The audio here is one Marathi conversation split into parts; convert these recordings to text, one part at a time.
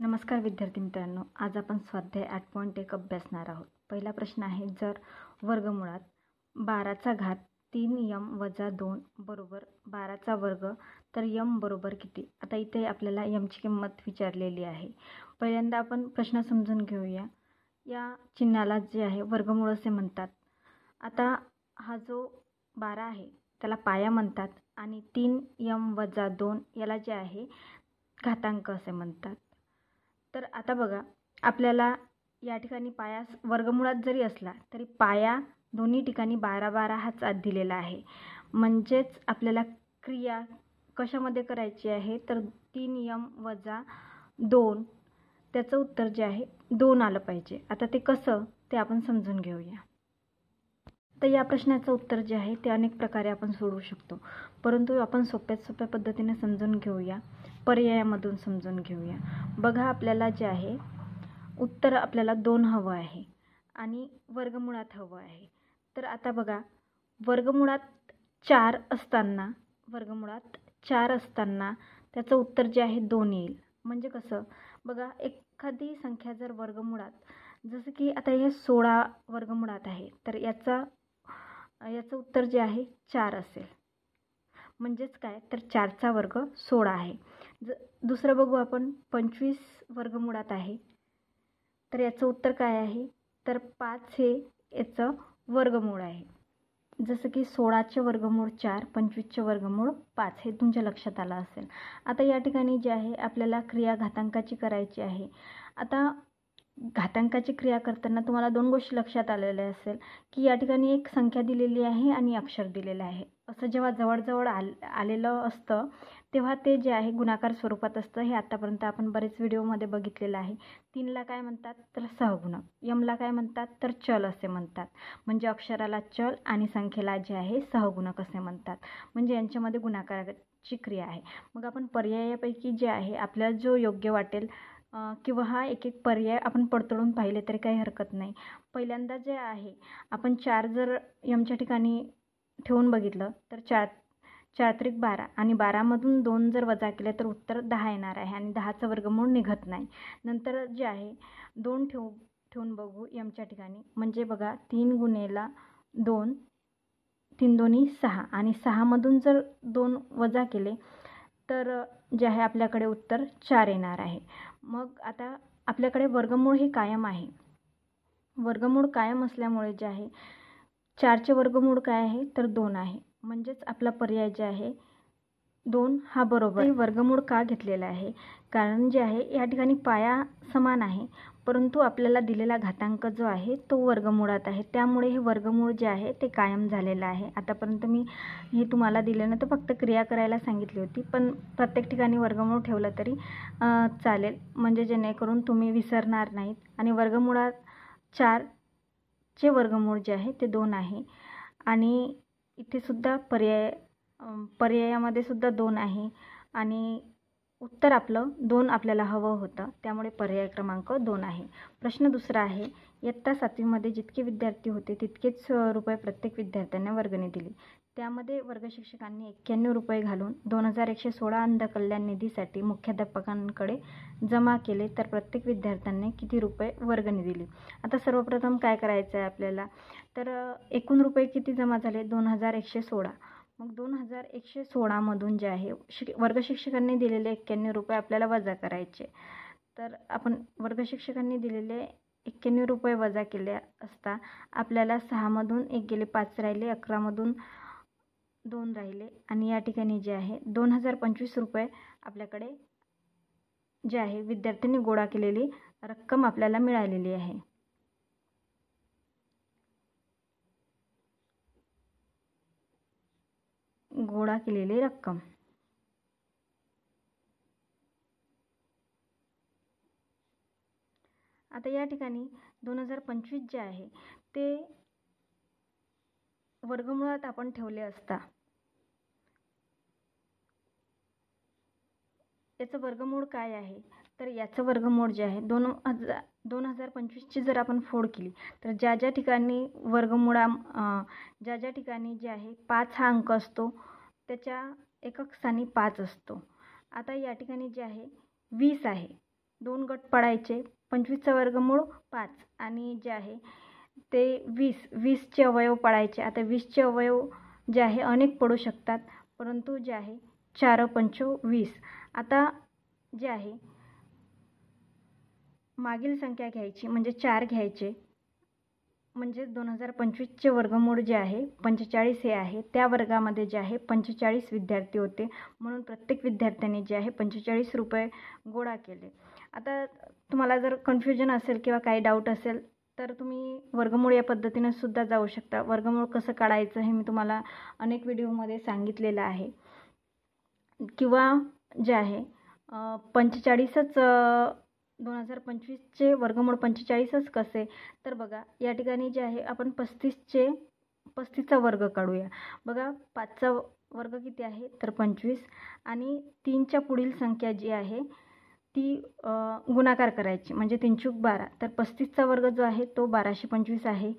नमस्कार विद्यार्थी मित्रांनो, आज आपण स्वाध्याय 8.1 अभ्यासणार आहोत. पहिला प्रश्न आहे, जर वर्गमुळात 12चा घात 3m-2 बरोबर 12चा वर्ग तर m बरोबर किती. आता इथे आपल्याला mची किंमत विचारलेली आहे. पहिल्यांदा आपण प्रश्न समजून घेऊया. या चिन्हाला जे आहे वर्गमूळ असे म्हणतात. आता हा जो 12 आहे त्याला पाया म्हणतात आणि 3m-2 याला जे आहे घातांक असे म्हणतात. तर आता बघा, आपल्याला या ठिकाणी पाया वर्गमुळात जरी असला तरी पाया दोन्ही ठिकाणी 12-12 हाच आत दिलेला आहे. म्हणजेच आपल्याला क्रिया कशामध्ये करायची आहे तर 3m-2 त्याचं उत्तर जे आहे 2 आलं पाहिजे. आता ते कसं ते आपण समजून घेऊया. तर या प्रश्नाचं उत्तर जे आहे ते अनेक प्रकारे आपण सोडवू शकतो, परंतु आपण सोप्यात सोप्या पद्धतीने समजून घेऊया. पर्यायामधून समजून घेऊया. बघा, आपल्याला जे आहे उत्तर आपल्याला 2 हवं आहे आणि वर्गमुळात हवं आहे. तर आता बघा, वर्गमुळात 4 असताना त्याचं उत्तर जे आहे 2 येईल. म्हणजे कसं बघा, एखादी संख्या जर वर्गमुळात, जसं की आता हे 16 वर्गमुळात आहे तर याचं उत्तर जे आहे 4 असेल. म्हणजेच काय तर 4चा वर्ग 16 आहे. दुसरं बघू आपण, 25 वर्गमुळात आहे तर याचं उत्तर काय आहे तर 5 हे याचं वर्गमूळ आहे. जसं की 16चे वर्गमूळ 4, 25चे वर्गमूळ 5 हे तुमच्या लक्षात आलं असेल. आता या ठिकाणी जे आहे आपल्याला क्रिया घातांकाची करायची आहे. आता घातांकाची क्रिया करताना तुम्हाला 2 गोष्टी लक्षात आलेल्या असेल की या ठिकाणी एक संख्या दिलेली आहे आणि अक्षर दिलेलं आहे. असं जेव्हा जवळजवळ आलेलं असतं तेव्हा ते जे आहे गुणाकार स्वरूपात असतं. हे आतापर्यंत आपण बरेच व्हिडिओमध्ये बघितलेलं आहे. 3ला काय म्हणतात तर सहगुणक, यमला काय म्हणतात तर चल असे म्हणतात. म्हणजे अक्षराला चल आणि संख्येला जे आहे सहगुणक असे म्हणतात. म्हणजे यांच्यामध्ये गुणाकाराची क्रिया आहे. मग आपण पर्यायापैकी जे आहे आपल्याला जो योग्य वाटेल किंवा हा एक एक पर्याय आपण पडताळून पाहिले तरी काही हरकत नाही. पहिल्यांदा जे आहे आपण 4 जर यमच्या ठिकाणी ठेवून बघितलं तर 4×3=12 आणि 12मधून 2 जर वजा केले तर उत्तर 10 येणार आहे आणि 10चं वर्गमूळ निघत नाही. नंतर जे आहे 2 ठेवून बघू यमच्या ठिकाणी. म्हणजे बघा, 3 × 2 3 2 6 आणि 6मधून जर 2 वजा केले तर जे आहे आपल्याकडे उत्तर 4 येणार आहे. मग आता आपल्याकडे वर्गमूळ हे कायम आहे. वर्गमूळ कायम असल्यामुळे जे आहे 4चे वर्गमूळ काय आहे तर 2 आहे. म्हणजेच आपला पर्याय जे आहे 2 हा बरोबर. वर्गमूळ का घेतलेला आहे कारण जे आहे या ठिकाणी पाया समान आहे, परंतु आपल्याला दिलेला घातांक जो आहे तो वर्गमुळात आहे. त्यामुळे हे वर्गमूळ जे आहे ते कायम झालेलं आहे. आतापर्यंत मी हे तुम्हाला दिलं ना तर फक्त क्रिया करायला सांगितली होती, पण प्रत्येक ठिकाणी वर्गमूळ ठेवलं तरी चालेल, म्हणजे जेणेकरून तुम्ही विसरणार नाहीत. आणि वर्गमुळात 4चे वर्गमूळ जे आहे ते 2 आहे आणि इथे सुद्धा पर्यायामध्ये सुद्धा 2 आहे आणि उत्तर आपलं 2 आपल्याला हवं होतं, त्यामुळे पर्याय क्रमांक 2 आहे. प्रश्न दुसरा आहे, इयत्ता 7वीमध्ये जितके विद्यार्थी होते तितकेच रुपये प्रत्येक विद्यार्थ्यांना वर्गणी दिली. त्यामध्ये वर्गशिक्षकांनी 91 रुपये घालून 2116 अंधकल्याण निधीसाठी मुख्याध्यापकांकडे जमा केले तर प्रत्येक विद्यार्थ्यांनी किती रुपये वर्गणी दिली. आता सर्वप्रथम काय करायचं आहे आपल्याला तर एकूण रुपये किती जमा झाले 2116. मग 2116मधून जे आहे वर्गशिक्षकांनी दिलेले 91 रुपये आपल्याला वजा करायचे. तर आपण वर्गशिक्षकांनी दिलेले 91 रुपये वजा केले असता आपल्याला 6मधून 1 गेले, 5 राहिले, 11मधून 2 राहिले आणि या ठिकाणी जे आहे 2025 रुपये आपल्याकडे जे आहे विद्यार्थ्यांनी गोळा केलेली रक्कम आपल्याला मिळालेली आहे. गोळा केलेली रक्कम. आता या ठिकाणी 2025 जे आहे ते वर्गमुळात आपण ठेवले असता याचं वर्गमूळ काय आहे तर याचं वर्गमूळ जे आहे 2025ची जर आपण फोड केली तर ज्या ठिकाणी ज्या ठिकाणी जे आहे 5 हा अंक असतो त्याच्या एकक स्थानी 5 असतो. आता या ठिकाणी जे आहे 20 आहे 2 गट पाडायचे. 25चा वर्गमूळ 5 आणि जे आहे ते 20चे अवयव पाडायचे. आता 20चे अवयव जे आहे अनेक पडू शकतात, परंतु जे आहे 4 पंच 20. आता जे आहे मागील संख्या घ्यायची म्हणजे 4 घ्यायचे, म्हणजे 2025चे वर्गमूळ जे आहे 45 हे आहे. त्या वर्गामध्ये जे आहे 45 विद्यार्थी होते, म्हणून प्रत्येक विद्यार्थ्याने जे आहे 45 रुपये गोळा केले. आता तुम्हाला जर कन्फ्युजन असेल किंवा काही डाऊट असेल तर तुम्ही वर्गमूळ या पद्धतीने सुद्धा जाऊ शकता. वर्गमूळ कसं काढायचं हे मी तुम्हाला अनेक व्हिडिओमध्ये सांगितलेलं आहे. किंवा जे आहे 45च 2025चे वर्गमूळ 45च कसे, तर बघा या ठिकाणी जे आहे आपण 35चा वर्ग काढूया. बघा 5चा वर्ग किती आहे तर 25 आणि 3च्या पुढील संख्या जी आहे ती गुणाकार करायची म्हणजे 3 चूक 12. तर 35चा वर्ग जो आहे तो 1225 आहे.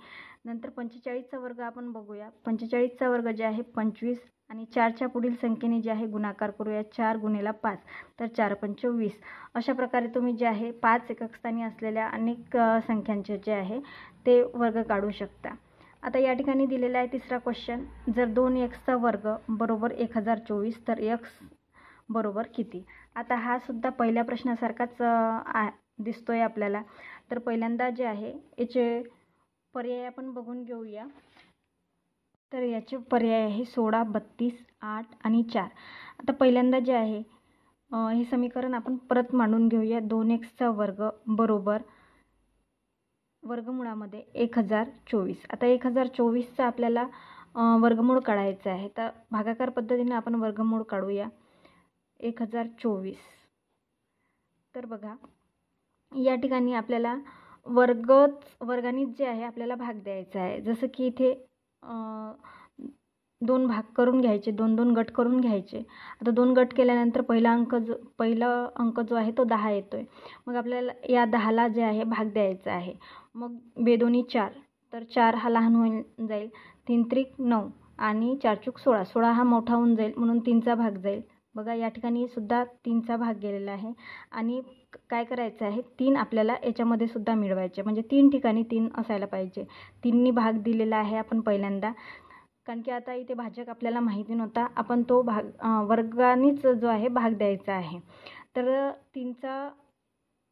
नंतर 45चा वर्ग आपण बघूया. 45चा वर्ग जे आहे 25 आणि 4च्या पुढील संख्येने जे आहे गुणाकार करूया. 4 गुणिले 5 तर 4 पंच 20. अशा प्रकारे तुम्ही जे आहे 5 एकक स्थानी असलेल्या अनेक संख्यांचे जे आहे ते वर्ग काढू शकता. आता या ठिकाणी दिलेला आहे तिसरा क्वेश्चन. जर 2x वर्ग बरोबर 1024 तर x बरोबर किती. आता हा सुद्धा पहिल्या प्रश्नासारखाच दिसतोय आपल्याला. तर पहिल्यांदा जे आहे याचे पर्याय आपण बघून घेऊया. तर याचे पर्याय आहे 16, 32, 8 आणि 4. आता पहिल्यांदा जे आहे हे समीकरण आपण परत मांडून घेऊया. 2x वर्ग बरोबर वर्गमुळामध्ये 1024. आता 1024चा आपल्याला वर्गमूळ काढायचं आहे. तर भागाकार पद्धतीने आपण वर्गमूळ काढूया. 1024. तर बघा या ठिकाणी आपल्याला वर्गाने जे आहे आपल्याला भाग द्यायचा आहे. जसं की इथे 2 भाग करून घ्यायचे, 2-2 गट करून घ्यायचे. आता 2 गट केल्यानंतर पहिला अंक जो आहे तो 10 येतोय. मग आपल्याला या 10ला जे आहे भाग द्यायचा आहे. मग बेदोनी 4 तर 4 हा लहान होऊन जाईल. 3 त्रिक 9 आणि 4 चूक 16. 16 हा मोठा होऊन जाईल म्हणून 3चा भाग जाईल. बघा या ठिकाणी सुद्धा 3चा भाग गेलेला आहे. आणि काय करायचं आहे 3 आपल्याला याच्यामध्ये सुद्धा मिळवायचे म्हणजे 3 ठिकाणी 3 असायला पाहिजे. 3नी भाग दिलेला आहे आपण पहिल्यांदा, कारण की आता इथे भाजक आपल्याला माहिती नव्हता. आपण तो वर्गानेच जो आहे भाग द्यायचा आहे. तर 3चा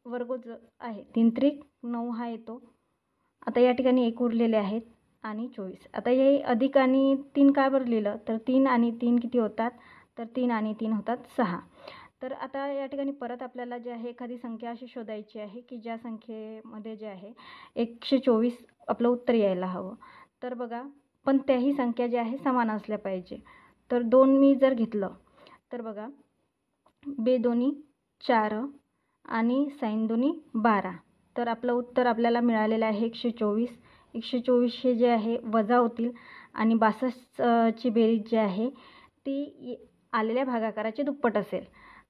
वर्ग जो आहे 3 त्रिक 9 हा येतो. आता या ठिकाणी 1 उरलेले आहेत आणि 24. आता हे अधिक आणि 3 का बरं लिहिलं तर 3 आणि 3 किती होतात तर 3 आणि 3 होतात 6. तर आता या ठिकाणी परत आपल्याला जे आहे एखादी संख्या अशी शोधायची आहे की ज्या संख्येमध्ये जे आहे 124 आपलं उत्तर यायला हवं. तर बघा पण त्याही संख्या ज्या आहे समान असल्या पाहिजे. तर 2 मी जर घेतलं तर बघा बेदोनी 4 आणि साइन दोनी 12. तर आपलं उत्तर आपल्याला मिळालेलं आहे 124. 124 हे जे आहे वजा होतील आणि 62ची बेरीज जी आहे ती आलेल्या भागाकाराची दुप्पट असेल.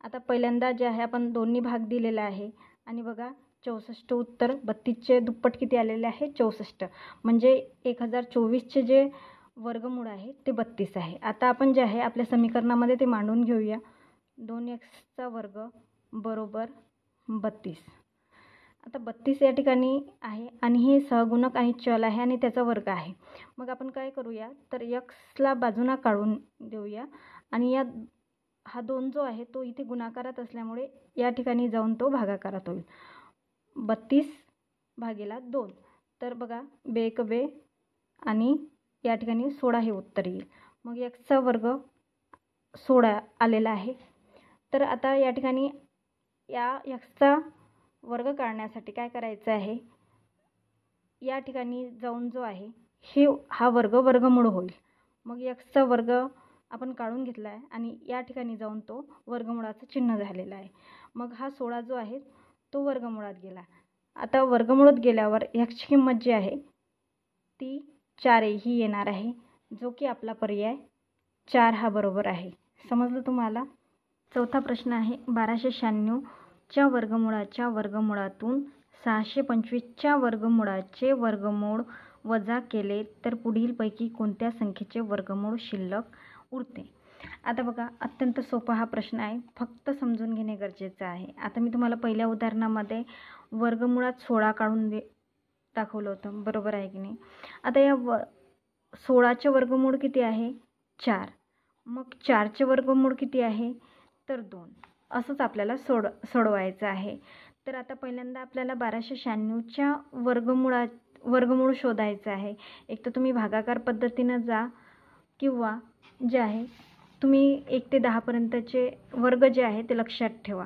आता पहिल्यांदा जे आहे आपण 2नी भाग दिलेला आहे आणि बघा 64 उत्तर 32चे दुप्पट किती आलेले आहे 64. म्हणजे 1024चे जे वर्गमूळ आहे ते 32 आहे. आता आपण जे आहे आपल्या समीकरणामध्ये ते मांडून घेऊया. 2x वर्ग बरोबर 32. आता 32 या ठिकाणी आहे आणि हे सहगुणक आणि चल आहे आणि त्याचा वर्ग आहे. मग आपण काय करूया तर xला बाजूला काढून देऊया आणि हा 2 जो आहे तो इथे गुणाकारात असल्यामुळे या ठिकाणी जाऊन तो भागाकारात होईल. 32 भागिले 2. तर बघा बे एक बे आणि या ठिकाणी 16 हे उत्तर येईल. मग x वर्ग 16 आलेला आहे. तर आता या ठिकाणी या x वर्ग काढण्यासाठी काय करायचं आहे या ठिकाणी जाऊन जो आहे हा वर्गमूळ होईल. मग x वर्ग आपण काढून घेतला आहे आणि या ठिकाणी जाऊन तो वर्गमूळाचं चिन्ह झालेलं आहे. मग हा 16 जो आहे तो वर्गमूळात गेला. आता वर्गमूळात गेल्यावर ह्याची किंमत जी आहे ती 4 ही येणार आहे, जो की आपला पर्याय 4 हा बरोबर आहे. समजलं तुम्हाला. चौथा प्रश्न आहे 1296च्या वर्गमूळाच्या वर्गमूळातून 625च्या वर्गमूळाचे वर्गमूळ वजा केले तर पुढीलपैकी कोणत्या संख्येचे वर्गमूळ शिल्लक उरते. आता बघा, अत्यंत सोपा हा प्रश्न आहे, फक्त समजून घेणे गरजेचं आहे. आता मी तुम्हाला पहिल्या उदाहरणामध्ये वर्गमुळात 16 काढून दाखवलं होतं, बरोबर आहे की नाही. आता या 16चे वर्गमूळ किती आहे? 4. मग 4चे वर्गमूळ किती आहे? तर 2. असंच आपल्याला सोडवायचं आहे. तर आता पहिल्यांदा आपल्याला 1296च्या वर्गमूळ शोधायचं आहे. एक तर तुम्ही भागाकार पद्धतीनं जा, किंवा जे आहे तुम्ही 1 ते 10 पर्यंतचे वर्ग जे आहे ते लक्षात ठेवा.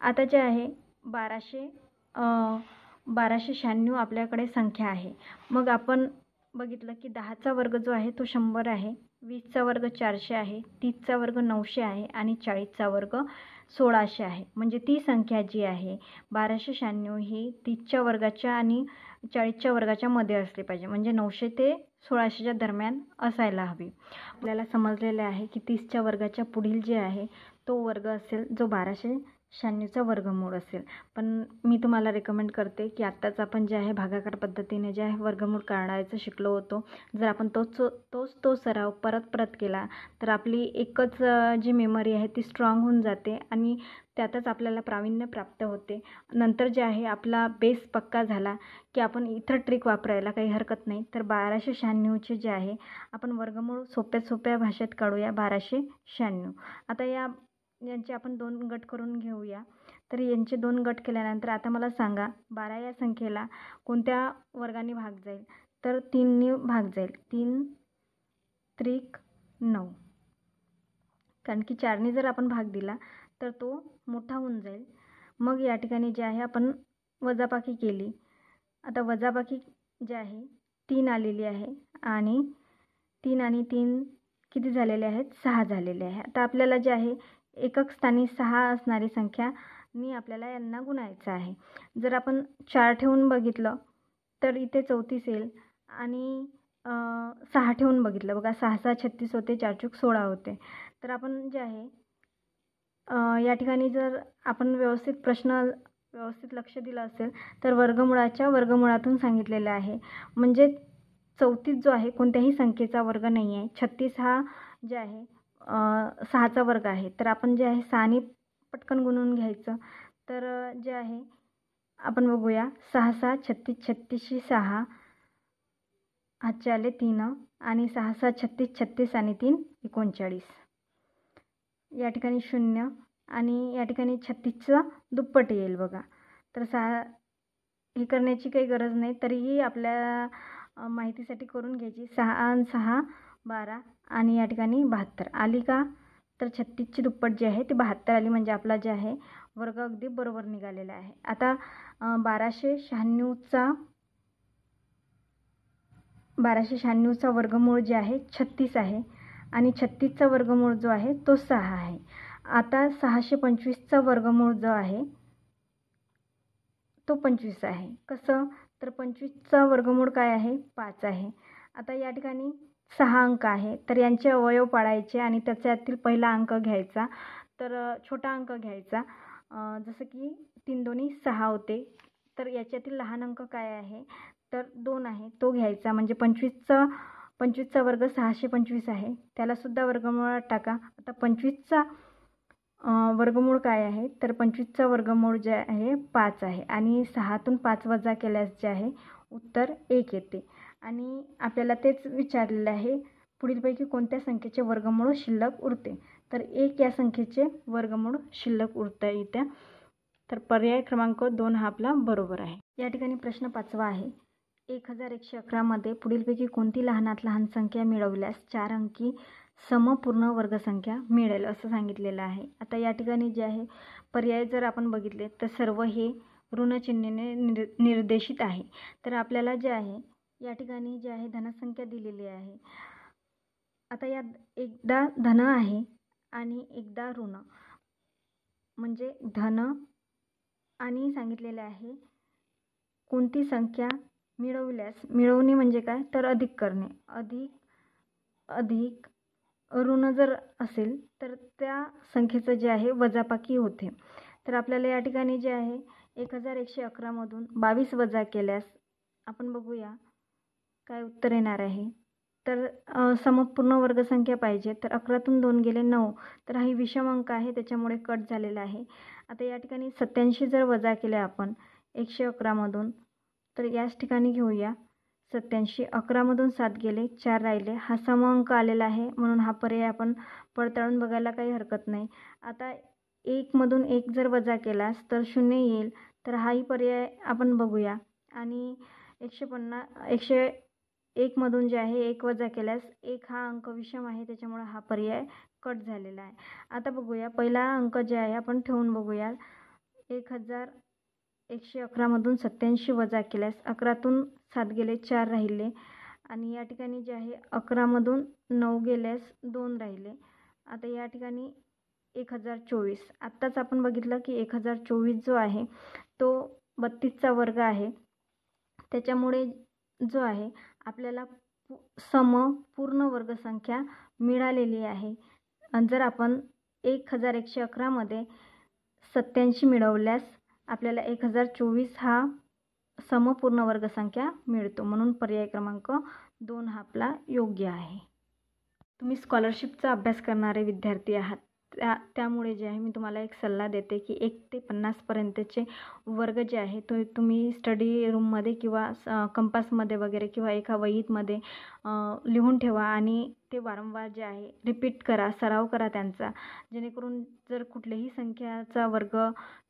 आता जे आहे 1296 आपल्याकडे संख्या आहे. मग आपण बघितलं की 10चा वर्ग जो आहे तो 100 आहे, 20चा वर्ग 400 आहे, 30चा वर्ग 900 आहे आणि 40चा वर्ग 1600 आहे. म्हणजे ती संख्या जी आहे 1296 ही 30च्या वर्गाच्या आणि 40च्या वर्गाच्या मध्ये असली पाहिजे. म्हणजे 900 ते 1600च्या दरम्यान असायला हवी. आपल्याला समजलेलं आहे की 30च्या वर्गाच्या पुढील जे आहे तो वर्ग असेल जो 1296चा वर्गमूळ असेल. पण मी तुम्हाला रेकमेंड करते की आत्ताच आपण जे आहे भागाकार पद्धतीने जे आहे वर्गमूळ काढायचं शिकलो होतो, जर आपण तो सराव परत केला तर आपली एकच जी मेमरी आहे ती स्ट्रॉंग होऊन जाते आणि त्यातच आपल्याला प्रावीण्य प्राप्त होते. नंतर जे आहे आपला बेस पक्का झाला की आपण इतर ट्रिक वापरायला काही हरकत नाही. तर 1296चे जे आहे आपण वर्गमूळ सोप्या भाषेत काढूया. 1296. आता यांचे आपण 2 गट करून घेऊया. तर यांचे 2 गट केल्यानंतर आता मला सांगा 12 या संख्येला कोणत्या वर्गाने भाग जाईल? तर 3ने भाग जाईल. 3 त्रिक 9. कारण की 4ने जर आपण भाग दिला तर तो मोठा होऊन जाईल. मग या ठिकाणी जे आहे आपण वजाबाकी केली. आता वजाबाकी जे आहे 3 आलेली आहे आणि 3 आणि 3 किती झालेले आहेत? 6 झालेले आहे. आता आपल्याला जे आहे एकक स्थानी 6 असणारी संख्यानी आपल्याला यांना गुणायचं आहे. जर आपण 4 ठेवून बघितलं तर इथे 34 येईल आणि 6 ठेवून बघितलं बघा, 6 6 36 होते, 4 चूक 16 होते. तर आपण जे आहे या ठिकाणी जर आपण व्यवस्थित लक्ष दिलं असेल तर वर्गमुळाच्या वर्गमुळातून सांगितलेलं आहे. म्हणजे 34 जो आहे कोणत्याही संख्येचा वर्ग नाही आहे. 36 हा जे आहे 6चा वर्ग आहे. तर आपण जे आहे 6ने पटकन गुणून घ्यायचं. तर जे आहे आपण बघूया 6 6 36, 36 6, हातचे आले 3 आणि 6 6 36, 36 आणि 3 39. या ठिकाणी 0 आणि या ठिकाणी 36चा दुप्पट येईल बघा. तर हे करण्याची काही गरज नाही, तरीही आपल्या माहितीसाठी करून घ्यायची. 6 आणि 6 12 आणि या ठिकाणी 72 आली का? तर 36ची दुप्पट जी आहे ती 72 आली. म्हणजे आपला जे आहे वर्ग अगदी बरोबर निघालेला आहे. आता 1296चा वर्गमूळ जे आहे 36 आहे आणि 36चा वर्गमूळ जो आहे तो 6 आहे. आता 625चा वर्गमूळ जो आहे तो 25 आहे. कसं? तर 25चा वर्गमूळ काय आहे? 5 आहे. आता या ठिकाणी 6 अंक आहे, तर यांचे अवयव पाडायचे आणि त्याच्यातील पहिला अंक घ्यायचा. तर छोटा अंक घ्यायचा. जसं की 3 दोन्ही 6 होते. तर याच्यातील लहान अंक काय आहे? तर 2 आहे, तो घ्यायचा. म्हणजे 25चा वर्ग 625 आहे, त्यालासुद्धा वर्गमुळात टाका. आता 25चा वर्गमूळ काय आहे? तर 25चा वर्गमूळ जे आहे 5 आहे आणि 6तून 5 वजा केल्यास जे आहे उत्तर 1 येते. आणि आपल्याला तेच विचारलेलं आहे, पुढीलपैकी कोणत्या संख्येचे वर्गमूळ शिल्लक उरते? तर 1 या संख्येचे वर्गमूळ शिल्लक उरता येते. तर पर्याय क्रमांक 2 हा आपला बरोबर आहे. या ठिकाणी प्रश्न 5वा आहे. 1111 मध्ये पुढीलपैकी कोणती लहानात लहान संख्या मिळवल्यास 4 अंकी समपूर्ण वर्गसंख्या मिळेल असं सांगितलेलं आहे. आता या ठिकाणी जे आहे पर्याय जर आपण बघितले तर सर्व हे ऋण चिन्हाने निर्देशित आहे. तर आपल्याला जे आहे या ठिकाणी जे आहे धनसंख्या दिलेली आहे. आता या एकदा धन आहे आणि एकदा ऋण, म्हणजे धन आणि सांगितलेले आहे कोणती संख्या मिळवल्यास, मिळवणे म्हणजे काय? तर अधिक करणे. अधिक ऋण जर असेल तर त्या संख्येचं जे आहे वजाबाकी होते. तर आपल्याला या ठिकाणी जे आहे 1111 मधून 22 वजा केल्यास आपण बघूया काय उत्तर येणार आहे. तर समपूर्ण वर्गसंख्या पाहिजे. तर 11तून 2 गेले 9. तर हा विषम अंक आहे, त्याच्यामुळे कट झालेला आहे. आता या ठिकाणी 87 जर वजा केले आपण 111 मधून, तर याच ठिकाणी घेऊया 87. 11 मधून 7 गेले, 4 राहिले. हा सम अंक आलेला आहे, म्हणून हा पर्याय आपण पडताळून बघायला काही हरकत नाही. आता 1 मधून 1 जर वजा केलास तर 0 येईल. तर हाही पर्याय आपण बघूया. आणि 101 मधून जे आहे 1 वजा केल्यास 1 हा अंक विषम आहे, त्याच्यामुळे हा पर्याय कट झालेला आहे. आता बघूया पहिला अंक जे आहे आपण ठेवून बघूया. 1111 मधून 87 वजा केल्यास 11तून 7 गेले, 4 राहिले. आणि या ठिकाणी जे आहे 11 मधून 9 गेल्यास 2 राहिले. आता या ठिकाणी 1024. आत्ताच आपण बघितलं की 1024 जो आहे तो 32चा वर्ग आहे, त्याच्यामुळे जो आहे आपल्याला पूर्ण वर्गसंख्या मिळालेली आहे. जर आपण 1111 मध्ये 87 मिळवल्यास आपल्याला 1024 हा समपूर्ण वर्गसंख्या मिळतो, म्हणून पर्याय क्रमांक 2 हा आपला योग्य आहे. तुम्ही स्कॉलरशिपचा अभ्यास करणारे विद्यार्थी आहात, त्यामुळे जे आहे मी तुम्हाला एक सल्ला देते की 1 ते 50 पर्यंतचे वर्ग जे आहे तो तुम्ही स्टडी रूममध्ये किंवा कंपासमध्ये वगैरे किंवा एका वहीमध्ये लिहून ठेवा आणि ते वारंवार जे आहे रिपीट करा, सराव करा त्यांचा, जेणेकरून जर कुठल्याही संख्याचा वर्ग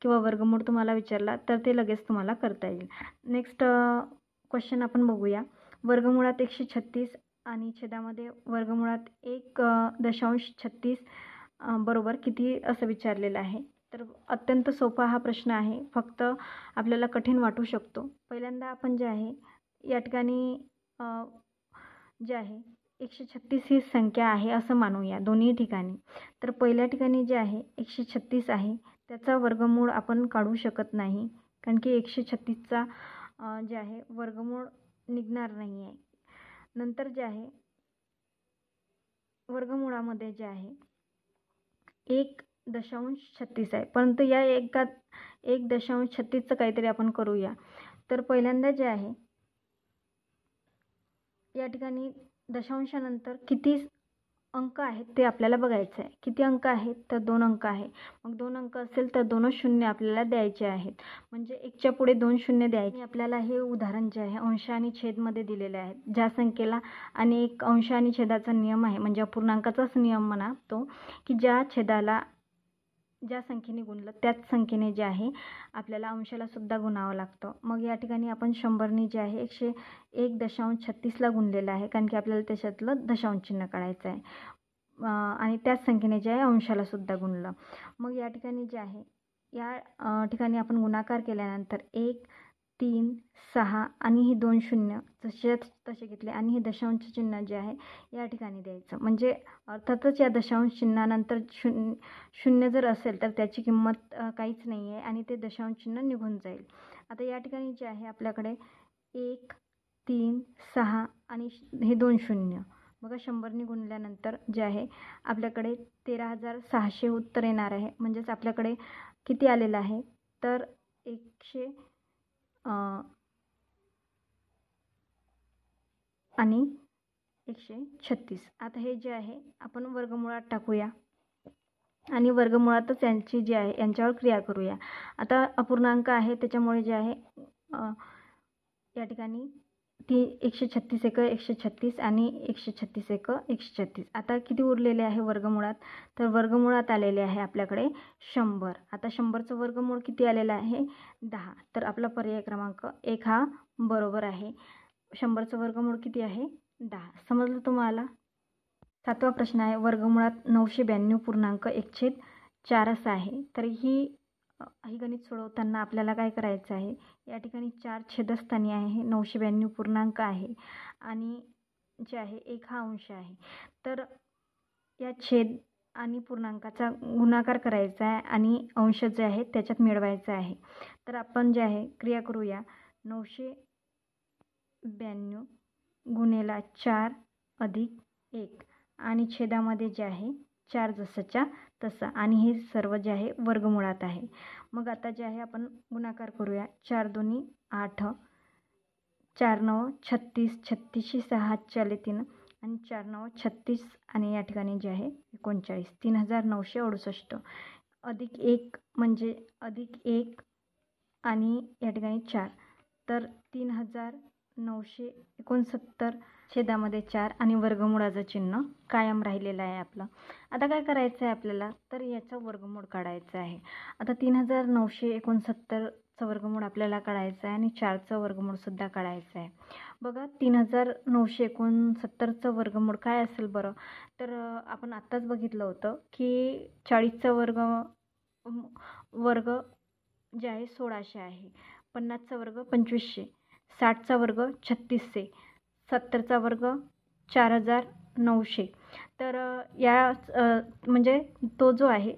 किंवा वर्गमूळ तुम्हाला विचारला तर ते लगेच तुम्हाला करता येईल. नेक्स्ट क्वेश्चन आपण बघूया. वर्गमुळात 136 आणि छेदामध्ये वर्गमुळात 1.36 बरोबर किती असं विचारलेलं आहे. तर अत्यंत सोपा हा प्रश्न आहे, फक्त आपल्याला कठीण वाटू शकतो. पहिल्यांदा आपण जे आहे या ठिकाणी जे आहे 136 ही संख्या आहे असं मानूया दोन्ही ठिकाणी. तर पहिल्या ठिकाणी जे आहे 136 आहे, त्याचा वर्गमूळ आपण काढू शकत नाही, कारण की 136चा जे आहे वर्गमूळ निघणार नाही आहे. नंतर जे आहे वर्गमुळामध्ये जे आहे 1.36 आहे, परंतु या 1.36चं काहीतरी आपण करूया. तर पहिल्यांदा जे आहे या ठिकाणी दशांशानंतर किती अंक आहेत ते आपल्याला बघायचं आहे. किती अंक आहेत तर 2 अंक आहे. मग 2 अंक असेल तर 2 शून्य आपल्याला द्यायचे आहेत, म्हणजे 1च्या पुढे 2 शून्य द्यायचे. आपल्याला हे उदाहरण जे आहे अंश आणि छेदमध्ये दिलेले आहे. ज्या संख्येला आणि एक अंश आणि छेदाचा नियम आहे, म्हणजे अपूर्णांकाचाच नियम म्हणा तो, की ज्या छेदाला ज्या संख्येने गुणलं त्याच संख्येने जे आहे आपल्याला अंशाला सुद्धा गुणावं लागतं. मग या ठिकाणी आपण 100ने जे आहे 1.36ला गुणलेलं आहे, कारण की आपल्याला त्याच्यातलं दशांश चिन्ह काढायचं आहे. आणि त्याच संख्येने जे आहे अंशाला सुद्धा गुणलं. मग या ठिकाणी जे आहे या ठिकाणी आपण गुणाकार केल्यानंतर 1, 3, 6 आणि ही 2 शून्य तसे घेतले आणि हे दशांश चिन्ह जे आहे या ठिकाणी द्यायचं. म्हणजे अर्थातच या दशांश चिन्हानंतर शून्य जर असेल तर त्याची किंमत काहीच नाही आहे आणि ते दशांश चिन्ह निघून जाईल. आता या ठिकाणी जे आहे आपल्याकडे 1, 3, 6 आणि हे 2 शून्य, बघा 100ने गुणल्यानंतर जे आहे आपल्याकडे 13,600 उत्तर येणार आहे. म्हणजेच आपल्याकडे किती आलेलं आहे तर 100 आणि 136. आता हे जे आहे आपण वर्गमुळात टाकूया आणि वर्गमुळातच यांची जी आहे यांच्यावर क्रिया करूया. आता अपूर्णांक आहे त्याच्यामुळे जे आहे या ठिकाणी 136 एक 136 आणि 136 एक 136. आता किती उरलेले आहे वर्गमुळात तर वर्गमुळात आलेले आहे आपल्याकडे 100. आता 100चं वर्गमूळ किती आलेलं आहे 10. तर आपला पर्याय क्रमांक 1 हा बरोबर आहे. 100चं वर्गमूळ किती आहे 10. समजलं तुम्हाला? 7वा प्रश्न आहे. वर्गमुळात 992.1/4 असा आहे. तर ही गणित सोडवताना आपल्याला काय करायचं आहे, या ठिकाणी 4 छेदस्थानी आहे, हे 992 पूर्णांक आहे आणि जे आहे 1 हा अंश आहे. तर या छेद आणि पूर्णांकाचा गुणाकार करायचा आहे आणि अंश जे आहे त्याच्यात मिळवायचा आहे. तर आपण जे आहे क्रिया करूया. 992 गुणिले 4 अधिक 1 आणि छेदामध्ये जे आहे 4 जसंच्या तसं आणि हे सर्व जे आहे वर्गमुळात आहे. मग आता जे आहे आपण गुणाकार करूया. 4 दोन्ही 8, 4 9 36, 36 6 4 3 आणि 4 9 36 आणि या ठिकाणी जे आहे 39 3968 अधिक 1 म्हणजे अधिक 1 आणि या ठिकाणी 4 तर 3969 छेदामध्ये 4 आणि वर्गमूळाचं चिन्ह कायम राहिलेलं आहे आपलं. आता काय करायचं आहे आपल्याला, तर याचं वर्गमूळ काढायचं आहे. आता 3969चं वर्गमूळ आपल्याला काढायचं आहे आणि 4चं वर्गमूळसुद्धा काढायचं आहे. बघा 3969चं वर्गमूळ काय असेल बरं, तर आपण आत्ताच बघितलं होतं की 40चा वर्ग जे आहे 1600 आहे, 50चा वर्ग 2500, 60चा वर्ग 3600, 70चा वर्ग 4900. तर या म्हणजे तो जो आहे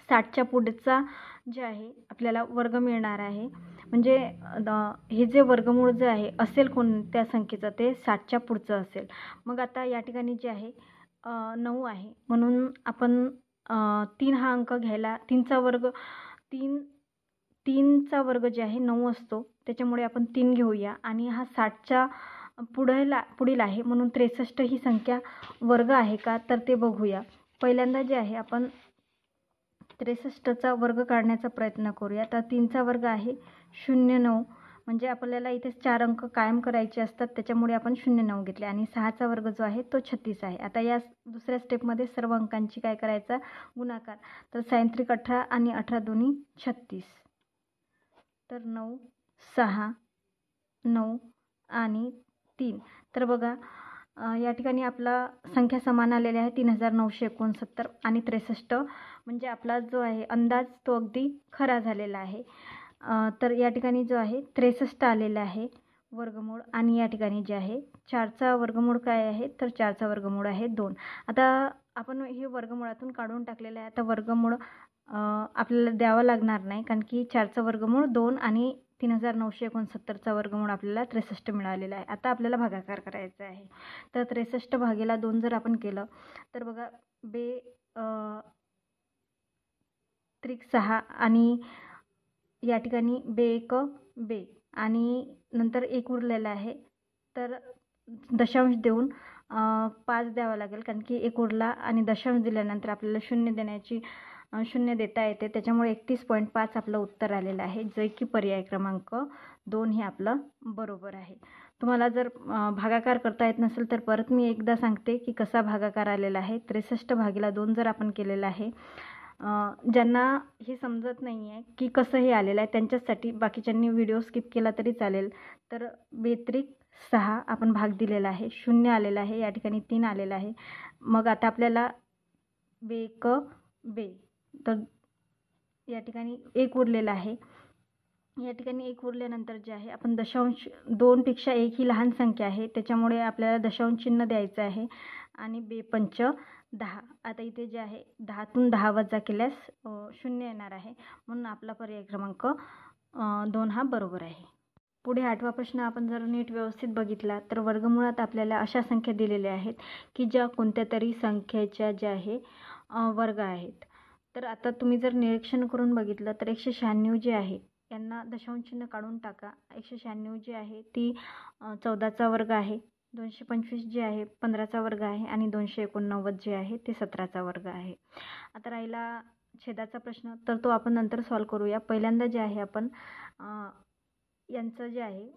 60च्या पुढचा जे आहे आपल्याला वर्ग मिळणार आहे. म्हणजे हे जे वर्गमूळ जे आहे असेल कोणत्या संख्येचं ते 60च्या पुढचं असेल. मग आता या ठिकाणी जे आहे 9 आहे म्हणून आपण 3 हा अंक घ्यायला, 3चा वर्ग जे आहे 9 असतो, त्याच्यामुळे आपण 3 घेऊया आणि हा 60च्या पुढील आहे म्हणून 63 ही संख्या वर्ग आहे का तर ते बघूया. पहिल्यांदा जे आहे आपण 63चा वर्ग काढण्याचा प्रयत्न करूया. तर 3चा वर्ग आहे 09 म्हणजे आपल्याला इथे 4 अंक कायम करायचे असतात, त्याच्यामुळे आपण 09 घेतले आणि 6चा वर्ग जो आहे तो 36 आहे. आता या दुसऱ्या स्टेपमध्ये सर्व अंकांची काय करायचा गुणाकार. तर 6 18 आणि 18 दोन्ही 36. तर 9 6 9 आणि 3. तर बघा या ठिकाणी आपला संख्या समान आलेल्या आहे 3969 आणि 63 म्हणजे आपला जो आहे अंदाज तो अगदी खरा झालेला आहे. तर या ठिकाणी जो आहे 63 आलेला आहे वर्गमूळ आणि या ठिकाणी जे आहे 4चा वर्गमूळ काय आहे तर 4चा वर्गमूळ आहे 2. आता आपण हे वर्गमूळातून काढून टाकलेलं आहे. आता वर्गमूळ आपल्याला द्यावं लागणार नाही कारण की 4चा वर्गमूळ 2 आणि 3969चा वर्गमूळ आपल्याला 63 मिळालेला आहे. आता आपल्याला भागाकार करायचा आहे. तर 63 भागेला 2 जर आपण केलं तर बघा त्रिक 6 आणि या ठिकाणी 1 2 आणि नंतर 1 उरलेला आहे. तर दशांश देऊन 5 द्यावा लागेल कारण की 1 उरला आणि दशांश दिल्यानंतर आपल्याला 0 देता येते, त्याच्यामुळे 31.5 आपलं उत्तर आलेलं आहे, जे की पर्याय क्रमांक 2 हे आपलं बरोबर आहे. तुम्हाला जर भागाकार करता येत नसेल तर परत मी एकदा सांगते की कसा भागाकार आलेला आहे. 63 भागीला 2 जर आपण केलेलं आहे, ज्यांना हे समजत नाही आहे की कसं हे आलेलं आहे त्यांच्यासाठी बाकीच्यांनी व्हिडिओ स्किप केला तरी चालेल. तर 6 आपण भाग दिलेला आहे, 0 आलेला आहे, या ठिकाणी 3 आलेला आहे. मग आता आपल्याला 1 2 तर या ठिकाणी 1 उरलेला आहे. या ठिकाणी 1 उरल्यानंतर जे आहे आपण दशांश 2पेक्षा 1 ही लहान संख्या आहे, त्याच्यामुळे आपल्याला दशांश चिन्ह द्यायचं आहे आणि 2 पंच 10. आता इथे जे आहे 10तून 10 वजा केल्यास 0 येणार आहे, म्हणून आपला पर्याय क्रमांक 2 हा बरोबर आहे. पुढे 8वा प्रश्न आपण जर नीट व्यवस्थित बघितला तर वर्गमुळात आपल्याला अशा संख्या दिलेल्या आहेत की ज्या कोणत्या तरी संख्येच्या ज्या आहे वर्ग आहेत. तर आता तुम्ही जर निरीक्षण करून बघितलं तर 196 जे आहे यांना दशांश चिन्ह काढून टाका. 196 जी आहे ती 14चा वर्ग आहे, 225 जे आहे 15चा वर्ग आहे आणि 289 जे आहे ते 17चा वर्ग आहे. आता राहिला छेदाचा प्रश्न, तर तो आपण नंतर सॉल्व करूया. पहिल्यांदा जे आहे आपण यांचं जे आहे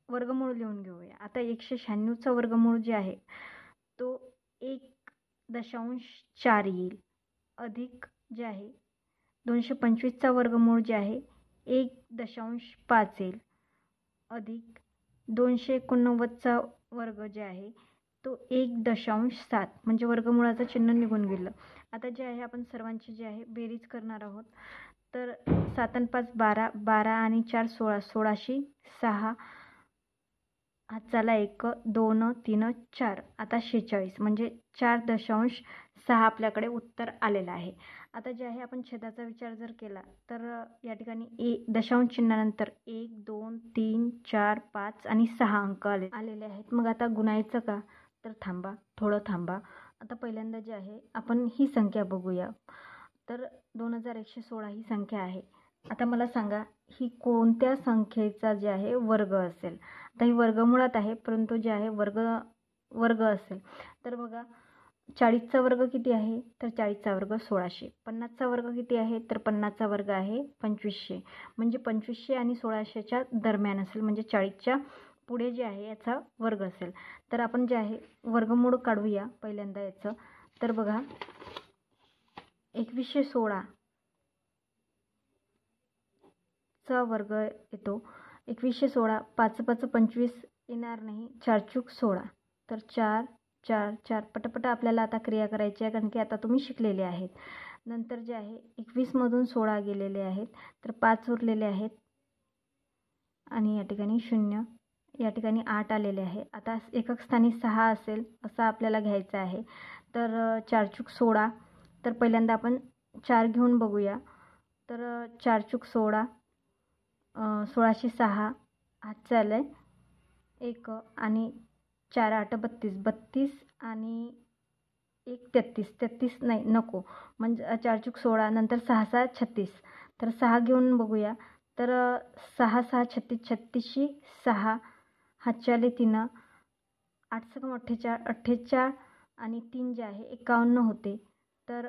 वर्गमूळ लिहून घेऊया. आता 196चं वर्गमूळ जे आहे तो 1.4 येईल अधिक जे आहे 225चा वर्गमूळ जे आहे 1.5 येईल अधिक 289चा वर्ग जे आहे तो 1.7 म्हणजे वर्गमूळाचं चिन्ह निघून गेलं. आता जे आहे आपण सर्वांची जे आहे बेरीज करणार आहोत. तर 7 आणि 5 12, 12 आणि 4 16, 16शी 6 हातचाला 1 2 3 4, आता 46 म्हणजे 4.6 आपल्याकडे उत्तर आलेलं आहे. आता जे आहे आपण छेदाचा विचार जर केला तर या ठिकाणी दशांश चिन्हानंतर 1 2 3 4 5 आणि 6 अंक आलेले आहेत. मग आता गुणायचं का, तर थोडं थांबा. आता पहिल्यांदा जे आहे आपण ही संख्या बघूया. तर 2116 ही संख्या आहे, आता मला सांगा ही कोणत्या संख्येचा जे आहे वर्ग असेल. आता ही वर्गमुळात आहे परंतु जे आहे वर्ग असेल तर बघा 40चा वर्ग किती आहे तर 40चा वर्ग 1600. 50चा वर्ग किती आहे तर 50चा वर्ग आहे 2500. म्हणजे 2500 आणि 1600च्या दरम्यान असेल म्हणजे 40च्या पुढे जे आहे याचा वर्ग असेल. तर आपण जे आहे वर्गमूळ काढूया पहिल्यांदा याचं. तर बघा 2116 चा वर्ग येतो. 2116 5 5 25 येणार नाही. 4 चूक 16 तर 4 4 4 पटापट आपल्याला आता क्रिया करायची आहे कारण की आता तुम्ही शिकलेले आहेत. नंतर जे आहे 21 मधून 16 गेलेले आहेत तर 5 उरलेले आहेत आणि या ठिकाणी 0 या ठिकाणी 8 आलेले आहे. आता एकक स्थानी 6 असेल असं आपल्याला घ्यायचं आहे. तर 4 चूक 16 तर पहिल्यांदा आपण 4 घेऊन बघूया. तर 4 चूक 16 16शी 6 हातचं आलं आहे 1 आणि 4 8 32 32 आणि 1 33 33 नाही नको म्हणजे 4 चूक 16 नंतर 6 6 36 तर 6 घेऊन बघूया. तर 6 6 36 36शी 6 हातचे आले 3 8 सकम 48 48 आणि 3 जे आहे 51 होते. तर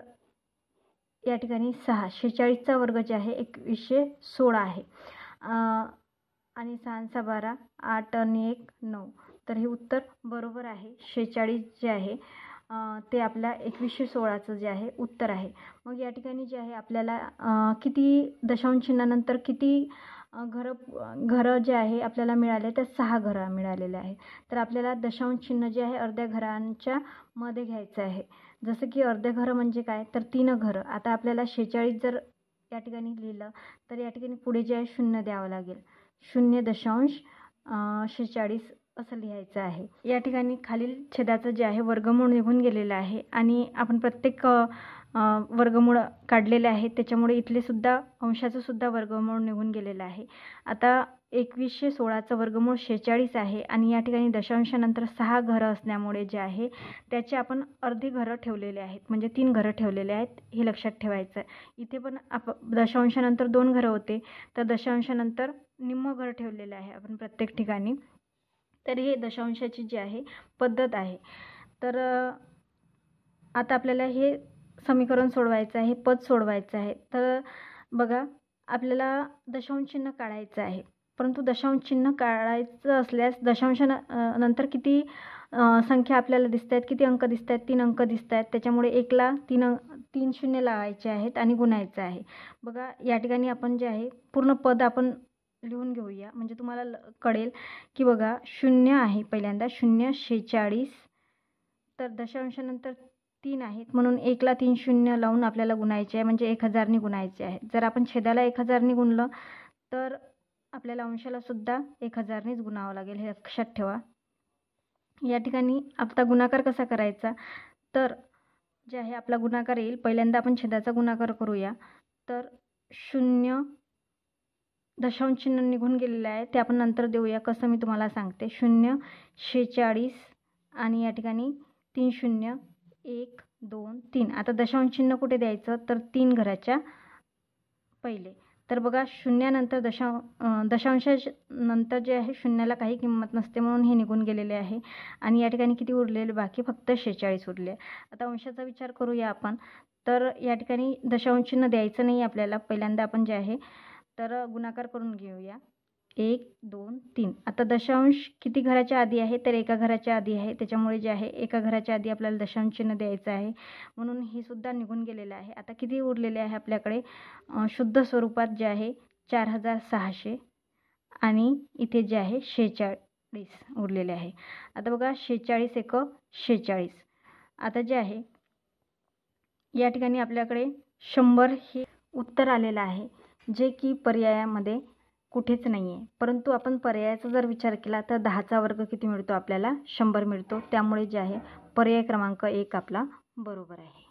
या ठिकाणी 6 46चा वर्ग जे आहे 2116 आहे आणि 6 6 12 8 आणि 1 9 तर हे उत्तर बरोबर आहे. 46 जे आहे ते आपल्या 2116चं जे आहे उत्तर आहे. मग या ठिकाणी जे आहे आपल्याला किती दशांश चिन्हानंतर किती घरं जे आहे आपल्याला मिळाले तर 6 घरं मिळालेले आहे. तर आपल्याला दशांश चिन्ह जे आहे अर्ध्या घरांच्या मध्ये घ्यायचं आहे. जसं की अर्धे घरं म्हणजे काय तर 3 घरं. आता आपल्याला 46 जर या ठिकाणी लिहिलं तर या ठिकाणी पुढे जे आहे 0 द्यावं लागेल. 0.46 असं लिहायचं आहे. या ठिकाणी खालील छेदाचं जे आहे वर्गमूळ निघून गेलेलं आहे आणि आपण प्रत्येक वर्गमूळ काढलेले आहेत त्याच्यामुळे इथले सुद्धा अंशाचं सुद्धा वर्गमूळ निघून गेलेलं आहे. आता 2116चं वर्गमूळ 46 आहे आणि या ठिकाणी दशांशानंतर 6 घरं असल्यामुळे जे आहे त्याचे आपण अर्धी घरं ठेवलेले आहेत म्हणजे 3 घरं ठेवलेले आहेत हे लक्षात ठेवायचं आहे. इथे पण दशांशानंतर 2 घरं होते तर दशांशानंतर निम्म घर ठेवलेलं आहे आपण प्रत्येक ठिकाणी. तर हे दशांशाची जी आहे पद्धत आहे. तर आता आपल्याला हे समीकरण सोडवायचं आहे, पद सोडवायचं आहे. तर बघा आपल्याला दशांश चिन्ह काढायचं आहे परंतु दशांश चिन्ह काढायचं असल्यास दशांशानंतर किती संख्या आपल्याला दिसत आहेत किती अंक दिसत आहेत 3 अंक दिसत आहेत. त्याच्यामुळे 1ला 3 शून्य लावायचे आहेत आणि गुणायचं आहे. बघा या ठिकाणी आपण जे आहे पूर्ण पद आपण लिहून घेऊया म्हणजे तुम्हाला कळेल की बघा 0 आहे पहिल्यांदा 0 46 तर दशांशानंतर 3 आहेत म्हणून 1ला 3 शून्य लावून आपल्याला गुणायचे आहे म्हणजे 1000ने गुणायचे आहे. जर आपण छेदाला 1000ने गुणलं तर आपल्याला अंशाला सुद्धा 1000नेच गुणावं लागेल हे लक्षात ठेवा. या ठिकाणी आता गुणाकार कसा करायचा तर जे आहे आपला गुणाकार येईल पहिल्यांदा आपण छेदाचा गुणाकार करूया. तर 0 दशांश चिन्ह निघून गेलेलं आहे ते आपण नंतर देऊया कसं मी तुम्हाला सांगते. 0 46 आणि या ठिकाणी 3 0 1 2 3 आता दशांश चिन्ह कुठे द्यायचं तर 3 घराच्या पहिले. तर बघा शून्यानंतर दशांशानंतर जे आहे शून्याला काही किंमत नसते म्हणून हे निघून गेलेले आहे आणि या ठिकाणी किती उरलेले बाकी फक्त 46 उरले. आता अंशाचा विचार करूया आपण. तर या ठिकाणी दशांश चिन्ह द्यायचं नाही आपल्याला पहिल्यांदा आपण जे आहे तर गुणाकार करून घेऊया 1 2 3. आता दशांश किती घराच्या आधी आहे तर एका घराच्या आधी आहे त्याच्यामुळे जे आहे एका घराच्या आधी आपल्याला दशांश चिन्ह द्यायचं आहे म्हणून हे सुद्धा निघून गेलेलं आहे. आता किती उरलेले आहे आपल्याकडे शुद्ध स्वरूपात जे आहे 4600 आणि इथे जे आहे 46 उरलेले आहे. आता बघा 46 एक 46. आता जे आहे या ठिकाणी आपल्याकडे 100 हे उत्तर आलेलं आहे जे की पर्यायामध्ये कुठेच नाही आहे. परंतु आपण पर्यायाचा जर विचार केला तर 10चा वर्ग किती मिळतो आपल्याला 100 मिळतो. त्यामुळे जे आहे पर्याय क्रमांक 1 आपला बरोबर आहे.